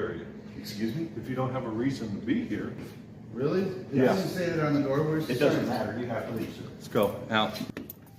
area. Excuse me? If you don't have a reason to be here, Really? It Yeah. doesn't say that on the door. Where's the It doesn't sign? matter, you have to leave, sir. let's go. Out.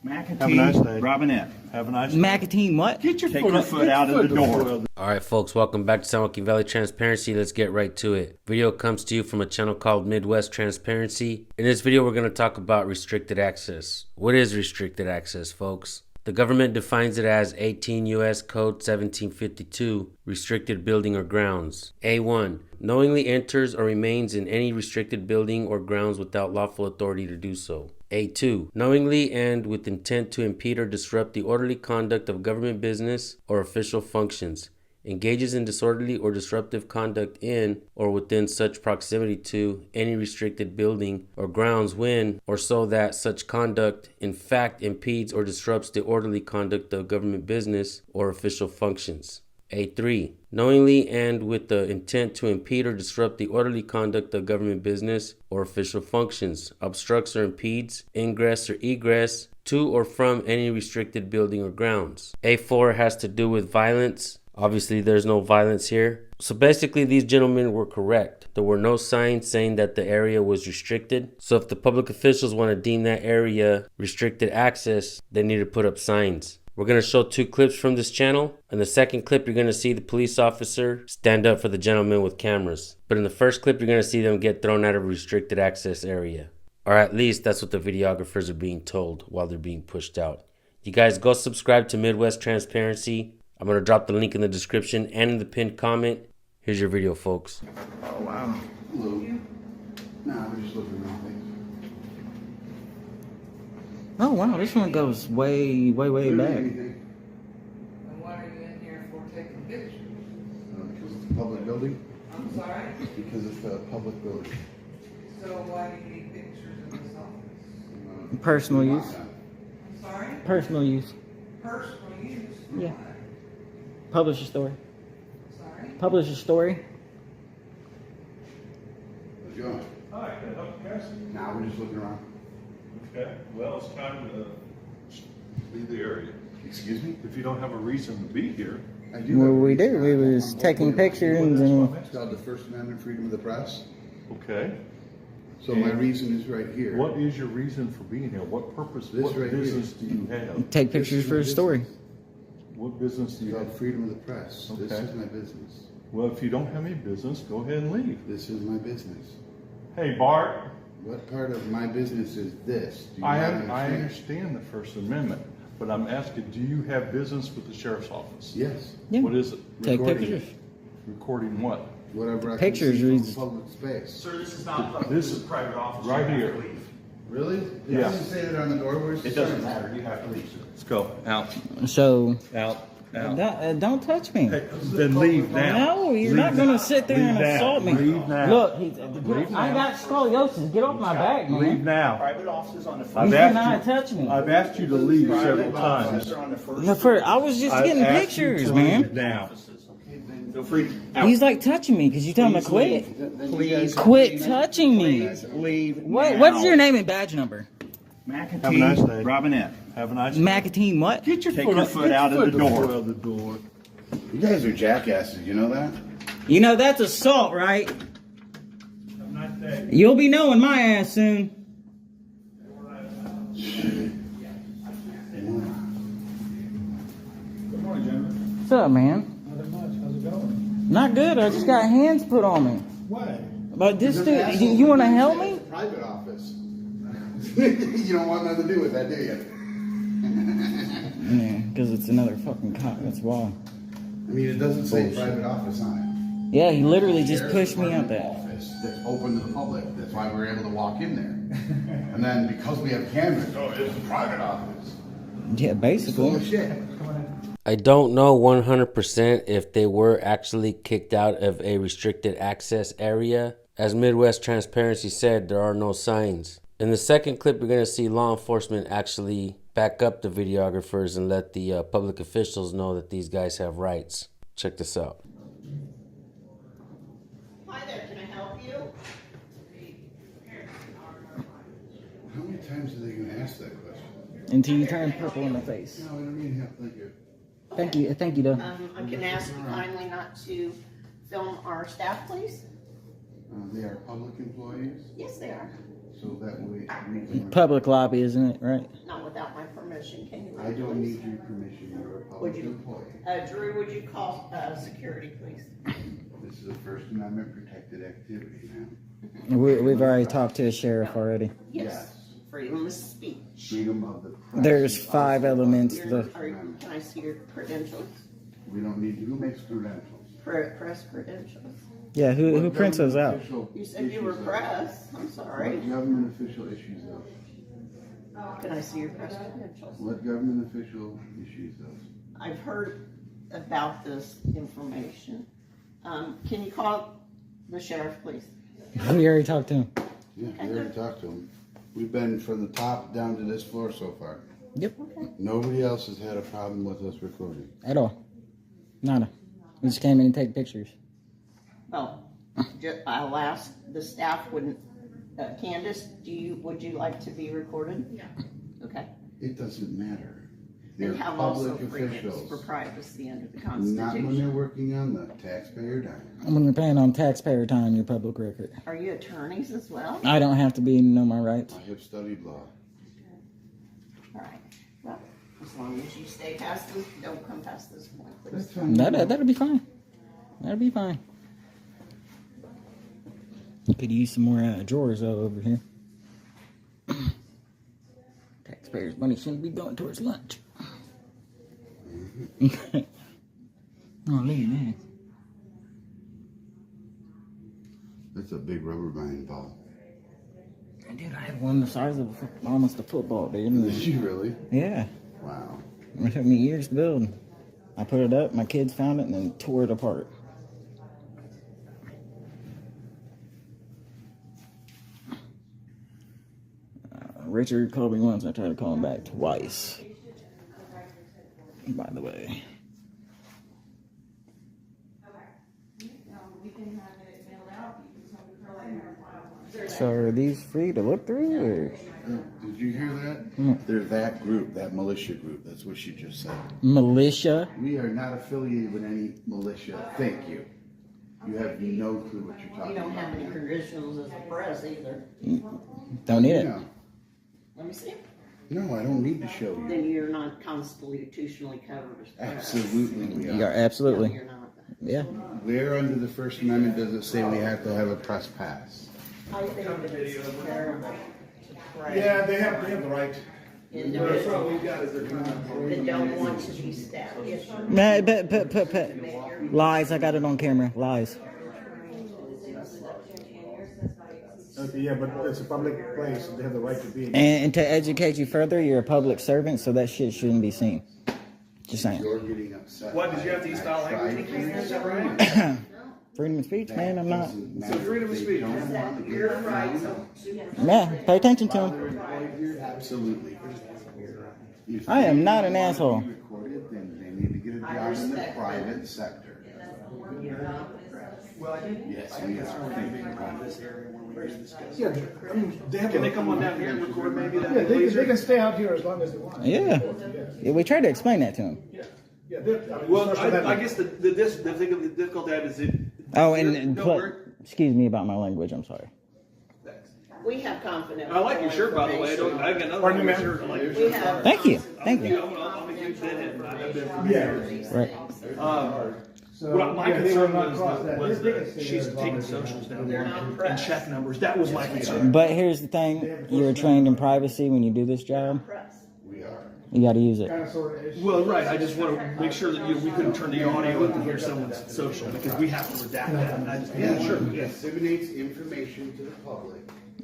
McAtee, Have a nice day. Robinette. Have a nice day. Macatine what? Get your Take your foot out of the door. Alright folks, welcome back to San Joaquin Valley Transparency. Let's get right to it. Video comes to you from a channel called Midwest Transparency. In this video we're going to talk about restricted access. What is restricted access, folks? The government defines it as 18 U.S. Code 1752, restricted building or grounds. A1, knowingly enters or remains in any restricted building or grounds without lawful authority to do so. A2, knowingly and with intent to impede or disrupt the orderly conduct of government business or official functions, engages in disorderly or disruptive conduct in or within such proximity to any restricted building or grounds when or so that such conduct in fact impedes or disrupts the orderly conduct of government business or official functions. A3, knowingly and with the intent to impede or disrupt the orderly conduct of government business or official functions, obstructs or impedes ingress or egress to or from any restricted building or grounds. A4 has to do with violence. Obviously, there's no violence here. So basically, these gentlemen were correct. There were no signs saying that the area was restricted. So if the public officials want to deem that area restricted access, they need to put up signs. We're going to show two clips from this channel. In the second clip, you're going to see the police officer stand up for the gentleman with cameras. But in the first clip, you're going to see them get thrown out of a restricted access area. Or at least that's what the videographers are being told while they're being pushed out. You guys go subscribe to Midwest Transparency. I'm going to drop the link in the description and in the pinned comment. Here's your video, folks. Oh, wow. Hello. Nah, we're just looking around things. Oh wow, this one goes way back. Anything? And why are you in here for taking pictures? Because it's a public building. I'm sorry? Because it's a public building. So why do you need pictures in this office? Personal use. I'm sorry? Personal use. Personal use? for Yeah. what? Publish a story. Sorry? Publish a story. How's it going? Hi, can I help you guys? Nah, we're just looking around. Okay, well, it's time to leave the area. Excuse me? If you don't have a reason to be here, I do. What have a we reason. do, we was taking pictures and It's called the First Amendment, freedom of the press. okay. So my reason is right here. What is your reason for being here? What purpose, This what right here. business do you have? take pictures for a story. What business do It's you called have? freedom of the press. This Okay. is my business. Well, if you don't have any business, go ahead and leave. This is my business. Hey, Bart, What part of my business is this? Do you I not understand the First Amendment, but I'm asking, do you have business with the sheriff's office? Yes. Yeah. What is it? Take Recording. pictures. Recording what? Whatever I Pictures can see is- from public space. Sir, this is not public, This this is private office. right You have here. to leave. Really? It Yeah. doesn't say that on the door. Where's the It doesn't sign? matter, you have to leave, sir. Let's go. Out. So Out. don't touch me. Then leave now. No, you're not gonna sit there and assault me. Leave now. Look, I now. got scoliosis. Get off my back, Leave man. now. Private offices on the You first. I've cannot asked you, touch me. I've asked you to leave several Private times. offices are on the first. No, I was just I've getting asked you pictures, to man. leave now. Feel free. Out. He's like touching me because you tell him to quit. Please. Quit touching me. Please leave. What? now. What's your name and badge number? McAtee, Have a nice day. Robinette. Have a nice day. Macatine what? Get your Take foot, your foot out of the door. Out of the door. You guys are jackasses. You know that? You know that's assault, right? Have a nice day. You'll be knowing my ass soon. Good morning, gentlemen. What's up, man? Not much. How's it going? Not good. I just got hands put on me. Why? But this dude, you want to help me? It's a private office. You don't want nothing to do with that, do you? Yeah, because it's another fucking cop. That's why. I mean, it doesn't say private office on Yeah, he literally just it. pushed me out There's there. an office that's open to the public. That's why we're able to walk in there. And then because we have cameras, oh, it's a private office. Yeah, It's full of basically. shit. I don't know 100% if they were actually kicked out of a restricted access area. As Midwest Transparency said, there are no signs. In the second clip, you're going to see law enforcement actually back up the videographers and let the public officials know that these guys have rights. Check this out. Hi there, can I help you? How many times are they going to ask that question? Until you turn purple in the face. No, I don't mean help. Thank you. Thank you, though. I can ask you kindly not to film our staff, please? They are public employees, Yes, they are. so that way we can. Public lobby, isn't it? Right? Not without my permission. Can you? I don't need your permission, you're a Would public you- employee. Drew, would you call, security, please? This is a First Amendment protected activity, ma'am. We've already talked to the sheriff already. Yes. Freedom of speech. Freedom of the press. There's is 5 also- elements. Can I see your credentials? We don't need, who makes credentials? Press credentials. Yeah, who What prints those out? government official You said you were issues those? press. I'm sorry. What government official issues those? Can I see your press credentials? What government official issues those? I've heard about this information. Can you call the sheriff, please? We already talked to him. Yeah, we already talked to them. We've been from the top down to this floor so far. Yep. Nobody else has had a problem with us recording. At all. Nada. We just came in and take pictures. Well, I'll ask the staff, wouldn't, Candace, would you like to be recorded? Yeah. Okay. It doesn't matter. They They're have also public freedoms for officials. privacy under the Not when they're Constitution. working on the taxpayer dime. When you're paying on taxpayer time, your public record. Are you attorneys as well? I don't have to be to know my rights. I have studied law. All right. Well, as long as you stay past this, don't come past this point, That's please. fine. That'll be fine. That'll be fine. You could use some more drawers though over here. Taxpayers' money shouldn't be going towards lunch. Oh, look at that. That's a big rubber band ball. Dude, I had one the size of almost a football, dude. Did you really? Yeah. Wow. It took me years to build. I put it up, my kids found it, and then tore it apart. Richard called me once. I tried to call him back twice. By the way. So are these free to look through, or Did you hear that? They're that group, that militia group. That's what she just said. militia? We are not affiliated with any militia. Thank you. You have no clue what you're You talking don't about. have any credentials as a press either. Don't need it. No. Let me see. No, I don't need to show you. Then you're not constitutionally covered as press. Absolutely we You are are. No, absolutely. you're not. Yeah. Where under the First Amendment does it say we have to have a press pass? I think it's terrible to pray. Yeah, they have the right. Individuals That's what we've got is they're kind of. that don't want to be staffed. Yes, sir. Man, but lies. I got it on camera. Lies. Okay, yeah, but it's a public place, and they have the right to be. And to educate you further, you're a public servant, so that shit shouldn't be seen. Just saying. You're getting upset. What, did you have to use foul language? Is that right? Freedom of speech, man. I'm not. So freedom of speech. You're right. Yeah, pay attention to him. Absolutely. If I am they not an want to asshole. be recorded, then they need to get a job in the private sector. Yes, we are. Yeah, I mean, they have. Can they come on down here and record maybe that? Yeah, they can stay out here as long as they want. Yeah. Yeah, we tried to explain that to him. Yeah, they, I mean, Well, First I Amendment. guess the thing of the difficult that is it. Oh, and No, put, we're- excuse me about my language. I'm sorry. We have confidential. I like your shirt, by the way. I got another Pardon me, one. ma'am? Shirt. I like your We shirt. have. Thank you. Thank you. I'm a huge deadhead. I've been for Yeah. years. Right. What my yeah, they will concern not was, cross that. was They can that stay she's there as long taking as they socials down want. there They're not and press. check numbers. That was my concern. But here's the thing: you're trained in privacy when you do this job. Press. We are. You got to use it. Kind of sort of issue. Well, right. I just want to make sure that we couldn't turn the audio up to hear someone's social because we have to redact that. And I just, yeah, sure. It Yes. disseminates information to the public.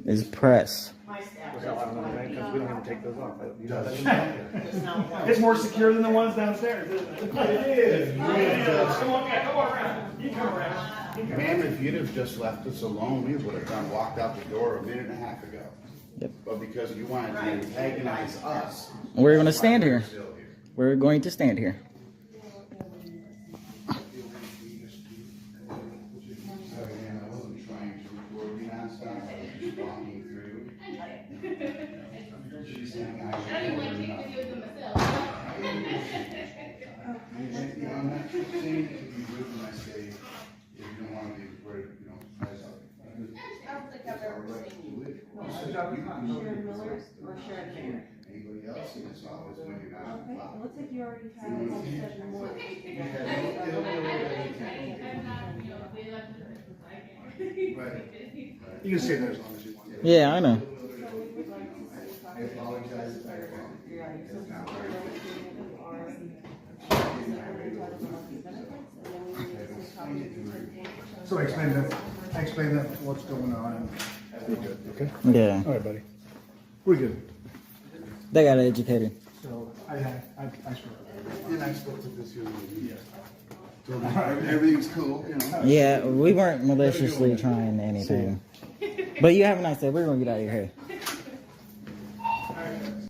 Is press. My staff We don't even take those off. does not want. It's more secure than the ones downstairs, isn't it? It is. Come on around. You come around. Ma'am, if you'd have just left us alone, we would have walked out the door a minute and a half ago. Yep. But because you wanted to antagonize us. We're going to stand we're here. still here. We're going to stand here. Sorry, man, I wasn't trying to record you nonstop. I was just walking through. She's saying I should have enough. You know, I'm not saying it to be rude when I say, if you don't Sharon Miller or Sharon Mayer? Anybody else in this office when you're not Okay, allowed? looks like you already had a session more than eight together. Right. You can stay there as long as you want. Yeah, I know. So we would like to set this up. I apologize if I Your social security agreement or entitlement of these benefits, and then we need to see copies of the 10-K. So explain that what's going on and we're good, okay? Yeah, All right, buddy. We're good. they got educated. So I spoke. And I spoke to this young lady. Told her everything's cool, you know. Yeah, we weren't maliciously trying anything. But you have a nice day. We're gonna get out of your hair.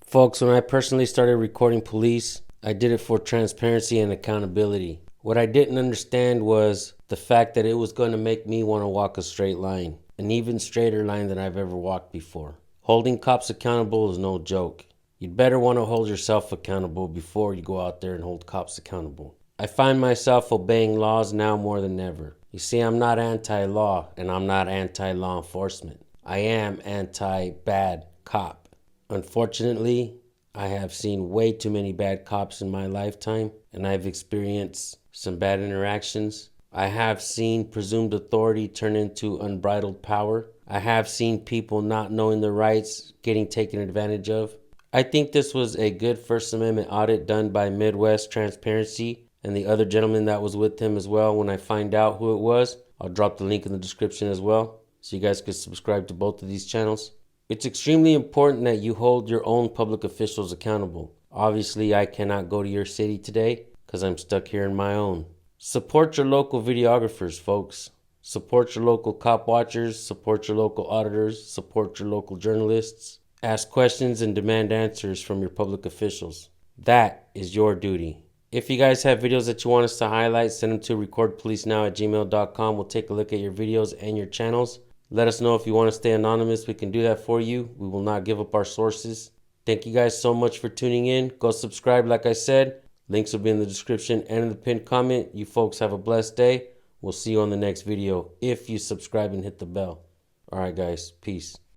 Folks, when I personally started recording police, I did it for transparency and accountability. What I didn't understand was the fact that it was going to make me want to walk a straight line, an even straighter line than I've ever walked before. Holding cops accountable is no joke. You'd better want to hold yourself accountable before you go out there and hold cops accountable. I find myself obeying laws now more than ever. You see, I'm not anti-law and I'm not anti-law enforcement. I am anti-bad cop. Unfortunately, I have seen way too many bad cops in my lifetime, and I've experienced some bad interactions. I have seen presumed authority turn into unbridled power. I have seen people not knowing their rights getting taken advantage of. I think this was a good First Amendment audit done by Midwest Transparency and the other gentleman that was with him as well. When I find out who it was, I'll drop the link in the description as well, so you guys can subscribe to both of these channels. It's extremely important that you hold your own public officials accountable. Obviously, I cannot go to your city today because I'm stuck here in my own. Support your local videographers, folks. Support your local cop watchers, support your local auditors, support your local journalists. Ask questions and demand answers from your public officials. That is your duty. If you guys have videos that you want us to highlight, send them to recordpolicenow@gmail.com. We'll take a look at your videos and your channels. Let us know if you want to stay anonymous. We can do that for you. We will not give up our sources. Thank you guys so much for tuning in. Go subscribe, like I said. Links will be in the description and in the pinned comment. You folks have a blessed day. We'll see you on the next video if you subscribe and hit the bell. All right, guys. Peace.